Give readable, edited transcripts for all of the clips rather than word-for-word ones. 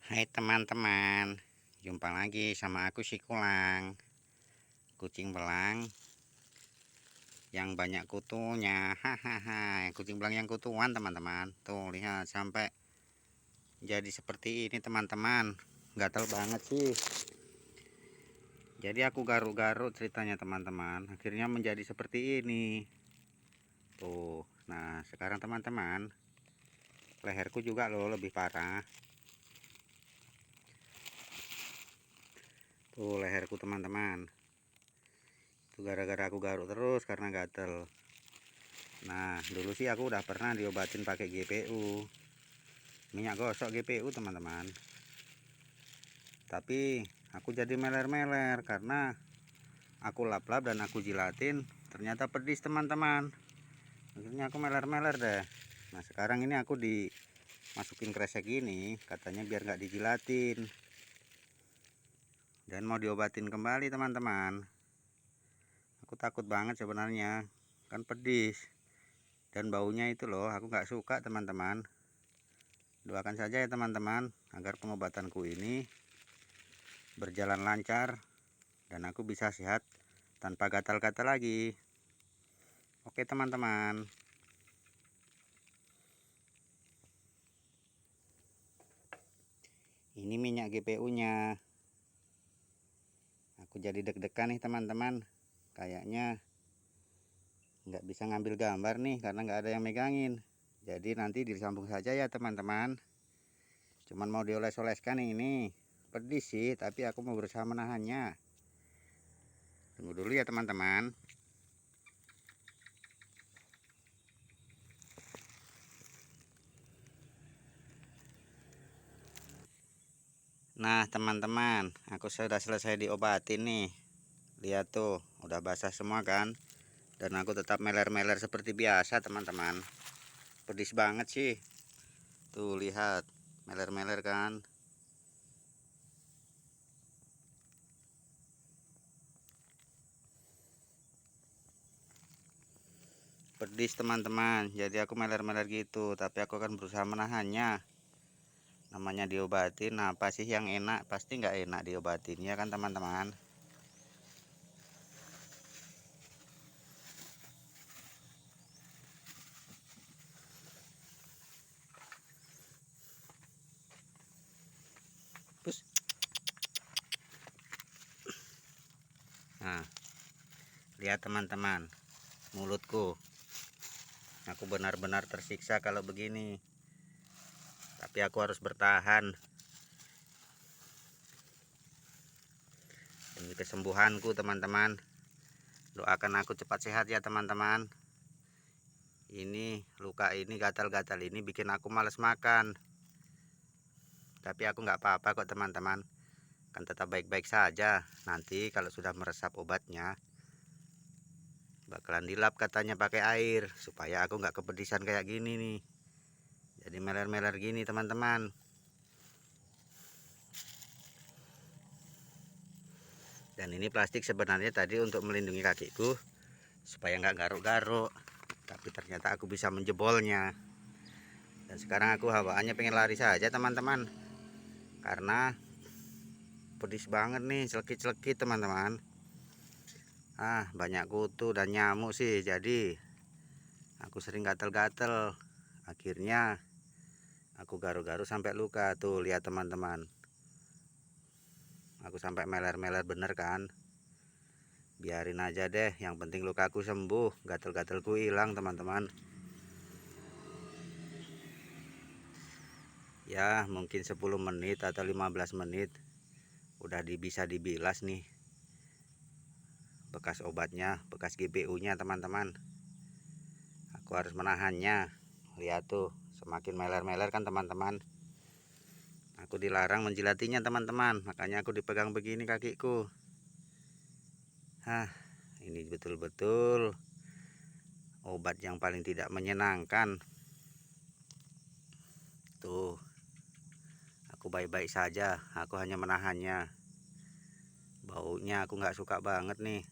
Hai teman-teman, jumpa lagi sama aku si Kulang, kucing belang yang banyak kutunya. Hahaha, kucing belang yang kutuan teman-teman. Tuh lihat sampai jadi seperti ini teman-teman. Gatal banget sih. Jadi aku garuk-garuk ceritanya teman-teman. Akhirnya menjadi seperti ini. Tuh, nah sekarang teman-teman, leherku juga loh lebih parah. Tuh leherku teman-teman. Itu gara-gara aku garuk terus karena gatel. Nah dulu sih aku udah pernah diobatin pakai GPU, minyak gosok GPU teman-teman. Tapi aku jadi meler-meler karena aku lap-lap dan aku jilatin, ternyata pedis teman-teman. Akhirnya aku meler-meler deh. Nah sekarang ini aku dimasukin kresek ini, katanya biar nggak dijilatin dan mau diobatin kembali teman-teman. Aku takut banget sebenarnya, kan pedis dan baunya itu loh, aku nggak suka teman-teman. Doakan saja ya teman-teman agar pengobatanku ini berjalan lancar dan aku bisa sehat tanpa gatal-gatal lagi. Oke teman-teman. Ini minyak GPU-nya. Aku jadi deg-degan nih teman-teman. Kayaknya nggak bisa ngambil gambar nih karena nggak ada yang megangin. Jadi nanti disambung saja ya teman-teman. Cuman mau dioles-oleskan ini. Pedis sih, tapi aku mau berusaha menahannya. Tunggu dulu ya teman-teman. Nah teman-teman, aku sudah selesai diobatin nih. Lihat tuh, udah basah semua kan. Dan aku tetap meler-meler seperti biasa teman-teman. Pedis banget sih. Tuh lihat, meler-meler kan. Pedis teman-teman. Jadi aku meler-meler gitu, tapi aku akan berusaha menahannya. Namanya diobatin, apa sih yang enak? Pasti nggak enak diobatin ya kan teman-teman. Pus. Nah, lihat teman-teman, mulutku. Aku benar-benar tersiksa kalau begini. Tapi aku harus bertahan demi kesembuhanku teman-teman. Doakan aku cepat sehat ya teman-teman. Ini luka ini, gatal-gatal ini bikin aku males makan. Tapi aku nggak apa-apa kok teman-teman. Kan tetap baik-baik saja. Nanti kalau sudah meresap obatnya, bakalan dilap katanya pakai air supaya aku nggak kepedisan kayak gini nih. Jadi meler-meler gini teman-teman. Dan ini plastik sebenarnya tadi untuk melindungi kakiku supaya nggak garuk-garuk. Tapi ternyata aku bisa menjebolnya. Dan sekarang aku hawaannya pengen lari saja teman-teman. Karena pedis banget nih, celekit-celekit teman-teman. Banyak kutu dan nyamuk sih. Jadi aku sering gatel-gatel. Akhirnya aku garuk-garuk sampai luka. Tuh lihat teman-teman. Aku sampai meler-meler bener kan. Biarin aja deh, yang penting lukaku sembuh, gatel-gatelku hilang teman-teman. Ya mungkin 10 menit atau 15 menit udah bisa dibilas nih bekas obatnya, bekas GPU nya teman-teman. Aku harus menahannya. Lihat tuh, semakin meler-meler kan teman-teman. Aku dilarang menjilatinya teman-teman, makanya aku dipegang begini kakiku. Ini betul-betul obat yang paling tidak menyenangkan. Tuh, aku baik-baik saja, aku hanya menahannya. Baunya aku nggak suka banget nih.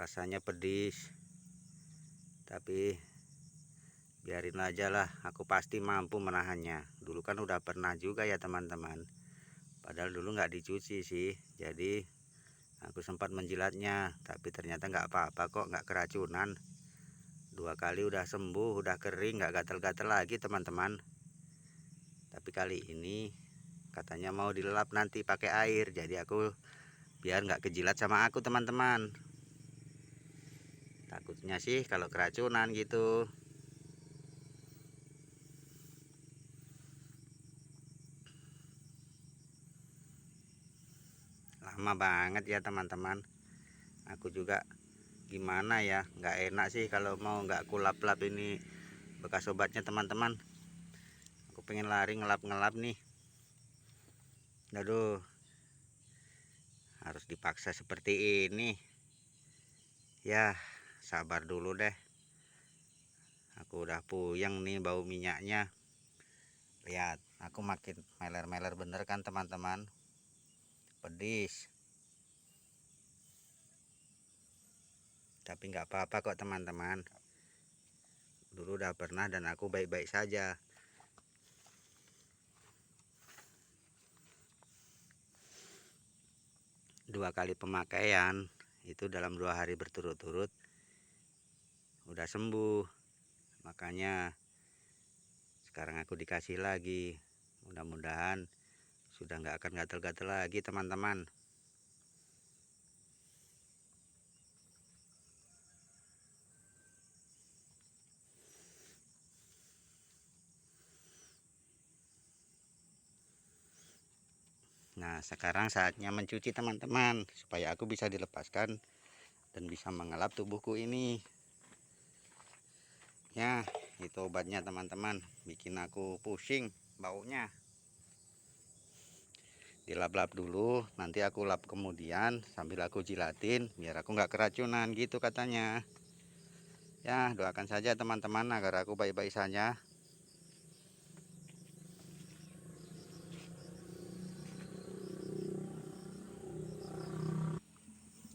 rasanya pedis, tapi biarin aja lah, aku pasti mampu menahannya. Dulu kan udah pernah juga ya teman-teman, padahal dulu nggak dicuci sih, jadi aku sempat menjilatnya, tapi ternyata nggak apa-apa kok, nggak keracunan. 2 kali udah sembuh, udah kering, nggak gatel-gatel lagi teman-teman. Tapi kali ini katanya mau dilelap nanti pakai air, jadi aku biar nggak kejilat sama aku teman-teman. Takutnya sih kalau keracunan gitu. Lama banget ya teman-teman. Aku juga gimana ya, nggak enak sih kalau mau nggak aku lap-lap ini bekas obatnya teman-teman. Aku pengen lari ngelap-ngelap nih. Aduh, harus dipaksa seperti ini. Ya, sabar dulu deh. Aku udah puyeng nih bau minyaknya. Lihat, aku makin meler-meler bener kan teman-teman. Pedis. Tapi nggak apa-apa kok teman-teman. Dulu udah pernah dan aku baik-baik saja. Dua kali pemakaian itu dalam 2 hari berturut-turut udah sembuh. Makanya sekarang aku dikasih lagi. Mudah-mudahan sudah nggak akan gatel-gatel lagi teman-teman. Nah, sekarang saatnya mencuci teman-teman, supaya aku bisa dilepaskan dan bisa mengelap tubuhku ini. Ya, itu obatnya teman-teman, bikin aku pusing baunya. Dilap-lap dulu, nanti aku lap kemudian sambil aku jilatin biar aku nggak keracunan gitu katanya. Ya, doakan saja teman-teman agar aku baik-baik saja.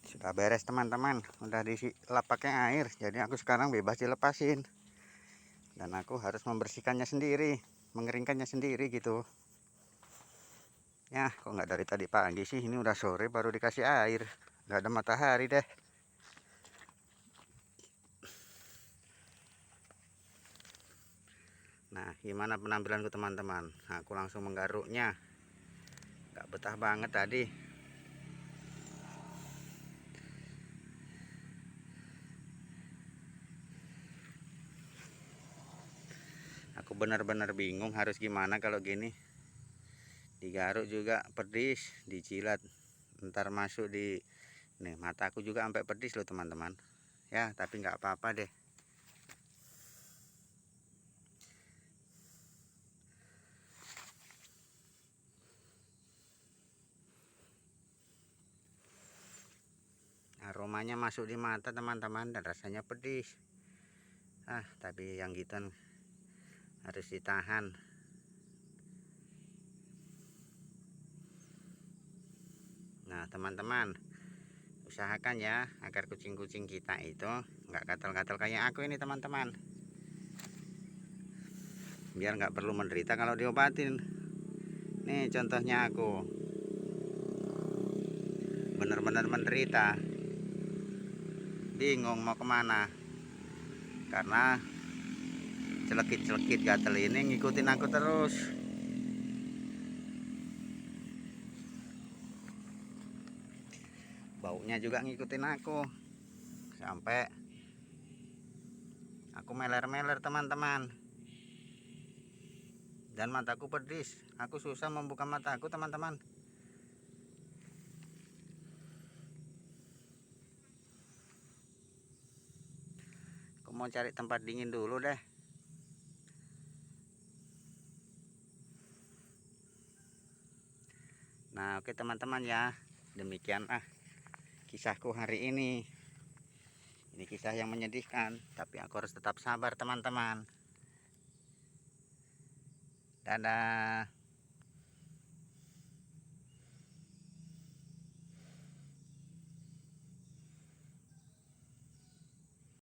Sudah beres teman-teman, udah dilap pakai air, jadi aku sekarang bebas dilepasin. Dan aku harus membersihkannya sendiri, mengeringkannya sendiri gitu. Ya, kok nggak dari tadi pagi sih, ini udah sore baru dikasih air. Nggak ada matahari deh. Nah, gimana penampilanku teman-teman? Aku langsung menggaruknya. Nggak betah banget tadi. Aku benar-benar bingung harus gimana kalau gini. Digaruk juga pedis, dijilat ntar masuk di nih mataku juga sampai pedis loh teman-teman. Ya, tapi nggak apa-apa deh. Aromanya masuk di mata teman-teman dan rasanya pedis. Tapi yang gitu harus ditahan. Nah teman-teman, usahakan ya agar kucing-kucing kita itu nggak gatal-gatal kayak aku ini teman-teman, biar nggak perlu menderita kalau diobatin. Nih contohnya aku bener-bener menderita, bingung mau kemana karena celekit-celekit gatel ini ngikutin aku terus. Baunya juga ngikutin aku sampai aku meler-meler teman-teman, dan mataku pedis. Aku susah membuka mataku teman-teman. Aku mau cari tempat dingin dulu deh. Nah oke teman-teman ya, demikian kisahku hari ini. Ini kisah yang menyedihkan, tapi aku harus tetap sabar teman-teman. Dadah.